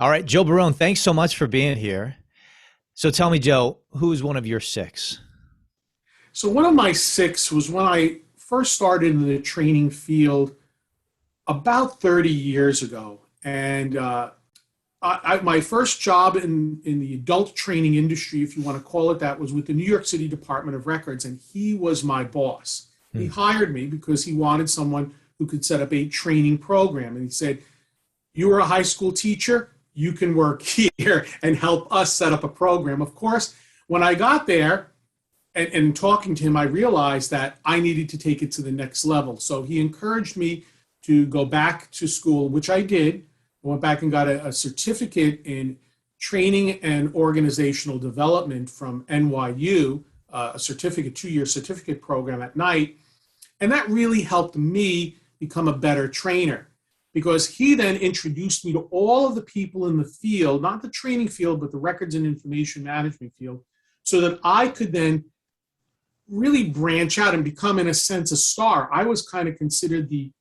All right, Joe Barone, thanks so much for being here. So tell me, Joe, who's one of your six? So one of my six was when I first started in the training field about 30 years ago. And my first job in the adult training industry, if you want to call it that, was with the New York City Department of Records. And he was my boss. He Hmm. hired me because he wanted someone who could set up a training program. And he said, you were a high school teacher, you can work here and help us set up a program. Of course, when I got there, and talking to him, I realized that I needed to take it to the next level. So he encouraged me to go back to school, which I did. I went back and got a certificate in training and organizational development from NYU, a certificate, 2-year certificate program at night. And that really helped me become a better trainer because he then introduced me to all of the people in the field, not the training field, but the records and information management field, so that I could then really branch out and become, in a sense, a star. I was kind of considered the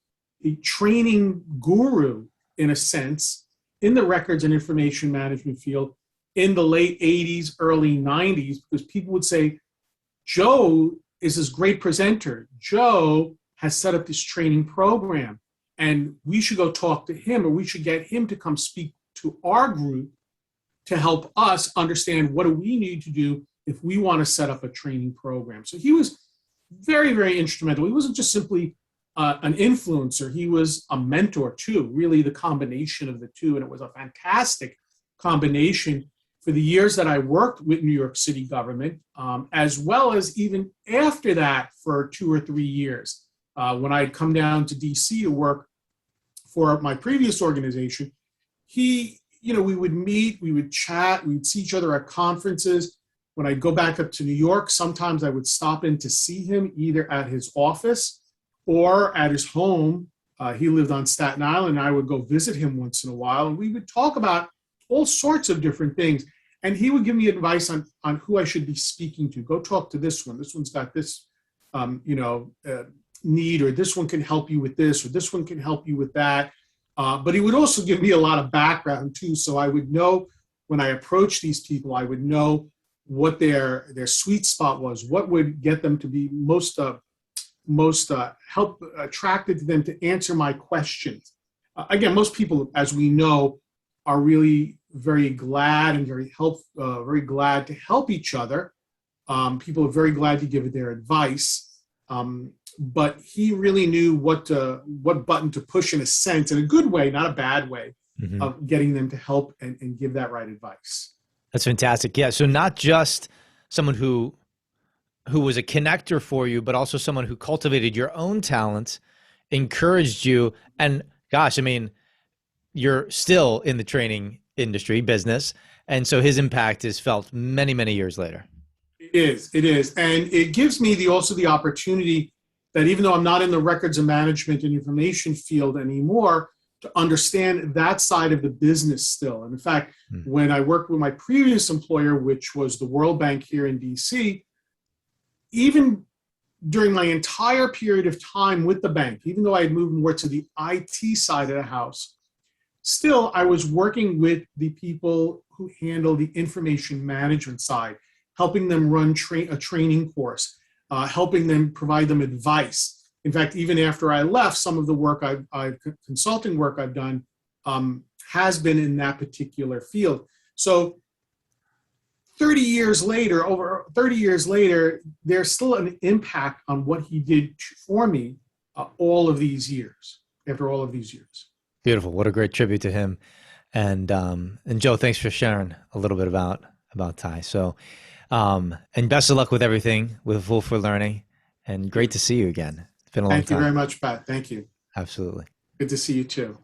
training guru, in a sense, in the records and information management field in the late 80s, early 90s, because people would say, Joe is this great presenter. Joe has set up this training program, and we should go talk to him, or we should get him to come speak to our group to help us understand what do we need to do if we want to set up a training program. So he was very, very instrumental. He wasn't just simply an influencer. He was a mentor too, really the combination of the two. And it was a fantastic combination for the years that I worked with New York City government, as well as even after that for 2 or 3 years. When I'd come down to DC to work for my previous organization, we would meet, we would chat, we would see each other at conferences. When I'd go back up to New York, sometimes I would stop in to see him either at his office or at his home. He lived on Staten Island, and I would go visit him once in a while, and we would talk about all sorts of different things. And he would give me advice on who I should be speaking to. Go talk to this one. This one's got this, need, or this one can help you with this, or this one can help you with that. But he would also give me a lot of background too, so I would know when I approached these people, I would know what their sweet spot was, what would get them to be most help attracted to them to answer my questions. Again, most people, as we know, are really very glad and very glad to help each other. People are very glad to give their advice. But he really knew what button to push, in a sense, in a good way, not a bad way, Hmm. of getting them to help and give that right advice. That's fantastic. Yeah. So not just someone who was a connector for you, but also someone who cultivated your own talents, encouraged you, and gosh, I mean, you're still in the training industry business, and so his impact is felt many, many years later. It is, and it gives me also the opportunity that even though I'm not in the records and management and information field anymore, to understand that side of the business still. And in fact, Hmm. when I worked with my previous employer, which was the World Bank here in DC, even during my entire period of time with the bank, even though I had moved more to the IT side of the house, still I was working with the people who handle the information management side, helping them run a training course, helping them provide them advice. In fact, even after I left, some of the work consulting work I've done has been in that particular field. So 30 years later, over 30 years later, there's still an impact on what he did for me after all of these years. Beautiful. What a great tribute to him. And Joe, thanks for sharing a little bit about Ty. So, and best of luck with everything with Fool for Learning. And great to see you again. It's been a long Thank you time. very much, Pat. Thank you. Absolutely. Good to see you too.